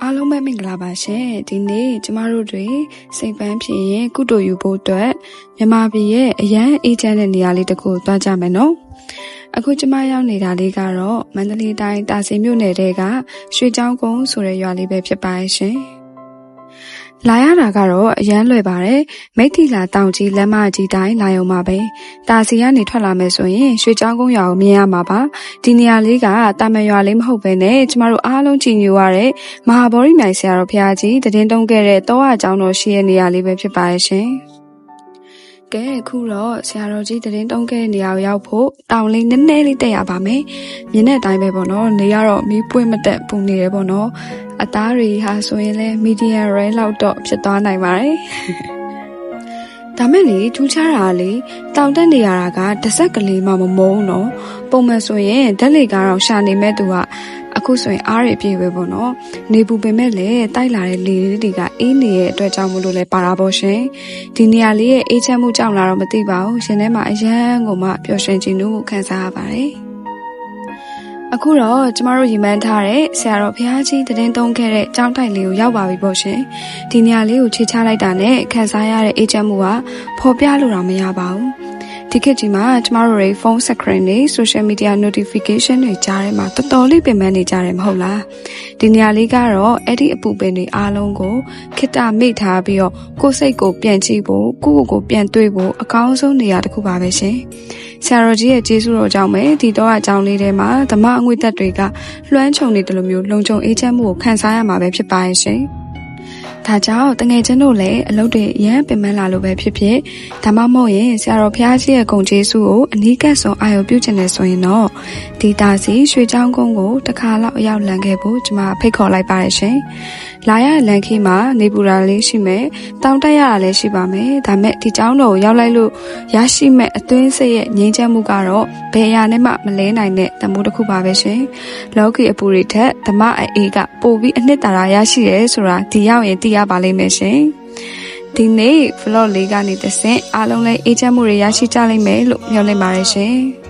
အားလုံးပဲမင်္ဂလာပါရှင်ဒီနေ့ကျမတို့တွေစိတ်ပန်းဖြစ်ရင်ကုသိုလ်ယူဖို့အတွက်မြန်မာပြည်ရဲ့အရန်အေးချမ်းတဲ့နေရာလေးတစ်ခုသွားကြမယ်နော်အခုကျမရောက်နေတာလေးကတော့မန္တလေးတိုင်းတာစီမြို့နယ်တဲကရွှေချောင်းကုန်းဆိုတဲ့ရွာလေးပဲဖြစ်ပါရဲ့ရှင်လာရတာကတော့အရန်လွယ်ပါတယ်မိထ္ထီလာတောင်ကြီးလမ်းမကြီးတိုင်းလာရုံမှာပဲတာစီကနေထွက်လာမယ်ဆိုရင်ရွှေချောင်းကုန်းရွာကိုမြင်ရမှာပါဒီနေရာလေးကတာမန်ရွာလေးမဟုတ်ဘဲနဲ့ကျမတို့အားလုံးကြည်ညိုရတဲ့မဟာဗောဓိမြိုင်ဆရာတော်ဘုရားကြီးတည်တုံးခဲ့တဲ့တောဝကျောင်းတော်ရှိတဲ့နေရာလေးပဲဖြစ်ပါရဲ့ရှင်ကဲအခုတော့ဆရာတော်ကြီးတည်တုံးခဲ့တဲ့နေရာကိုရောက်ဖို့တောင်လေးနည်းနည်းလေးတက်ရပါမယ်မြင်တဲ့အတိုင်းပဲပေါ့နော်နေရတော့မီးပွင့်မတက်ပူနေတယ်ပေါ့နော်အသားတွေဟာဆိုရင်လည်း medium rare လောက်တော့ဖြစ်သွားနိုင်ပါတယ်ဒါမဲ့လေထူးခြားတာလေတောင်တက်နေရတာကတစ်ဆက်ကလေးမှမမုန်းတော့ပုံမှန်ဆိုရင်ဓာတ်လေကားတော့ရှာနေမဲ့သူကအခုဆိုရင်အားရပြည့်ပဲပေါ့နော်နေပူပင်မဲ့လေတိုက်လာတဲ့လေတွေကအေးနေတဲ့အတွက်ကြောင့်မလို့လဲပါတာပေါ့ရှင်ဒီနေရာလေးရဲ့အေးချမ်းမှုကြောင့်လာတော့မသိပါဘူးရှင်ထဲမှာအရန်ကိုမှပျော်ရွှင်ခြင်းတို့ကိုခံစားရပါတယ်အခုတော့ကျမတို့ရီမန်းထားတဲ့ဆရာတော်ဘုရားကြီးတည်တုံးခဲ့တဲ့ကျောင်းတိုက်လေးကိုရောက်ပါပြီပေါ့ရှင်ဒီနေရာလေးကိုခြေချလိုက်တာနဲ့ခံစားရတဲ့အေးချမ်းမှုကဖော်ပြလို့တော့မရပါဘူးဒီခေတ်ကြီးမှာကျမတို့ရဲ့ဖုန်း screen တွေ social media notification တွေကြားထဲမှာတော်တော်လေးပင်ပန်းနေကြတယ်မဟုတ်လားဒီနေရာလေးကတော့အဲ့ဒီအပူပင်တွေအားလုံးကိုခိတ္တမိတ်ထားပြီးတော့ကိုယ်စိတ်ကိုပြန်ကြည့်ဖို့ကိုပြန်တွေ့ဖို့အကောင်းဆုံးနေရာတစ်ခုပါပဲရှင်ဆရာတော်ကြီးရဲ့ကျေးဇူးတော်ကြောင့်ပဲဒီတော့အကြောင်းလေးထဲမှာဓမ္မအငွေသက်တွေကလွှမ်းခြုံနေတယ်လို့မျိုးလုံခြုံအေးချမ်းမှုကိုခံစားရမှာပဲဖြစ်ပါရဲ့ရှင်ဒါကြောင့်တငယ်ချင်းတို့လည်းအလုပ်တွေရမ်းပင်ပန်းလာလို့ပဲဖြစ်ဖြစ်ဒါမှမဟုတ်ရင်ဆရာတော်ဘုရားကြီးရဲ့ဂုဏ်ကျေးဇူးကိုအနီးကပ်ဆုံးအာရုံပြုချင်တယ်ဆိုရင်တော့ဒီတာစီရွှေချောင်းကုန်းကိုတစ်ခါလောက်အရောက်လန်ခဲ့ဖို့ကျွန်မဖိတ်ခေါ်လိုက်ပါတယ်ရှင်လာရလန်ခီမှာနေပူတာလေးရှိမယ်တောင်းတရတာလည်းရှိပါမယ်ဒါမဲ့ဒီကျောင်းတော်ကိုရောက်လိုက်လို့ရရှိမဲ့အသွင်းစိတ်ရဲ့ငြိမ်းချမ်းမှုကတော့ဘယ်အရာနဲ့မှမလဲနိုင်တဲ့တမိုးတစ်ခုပါပဲရှင်လောကီအပူတွေထက်ဓမ္မအေးကပိုပြီးအနှစ်သာရရရှိရဲဆိုတာဒီရောက်ရင်သိရပါလိမ့်မယ်ရှင်ဒီနေ့ vlog လေးကနေသင်အားလုံးလည်းအေးချမ်းမှုတွေရရှိကြလိမ့်မယ်လို့မျှော်လင့်ပါတယ်ရှင်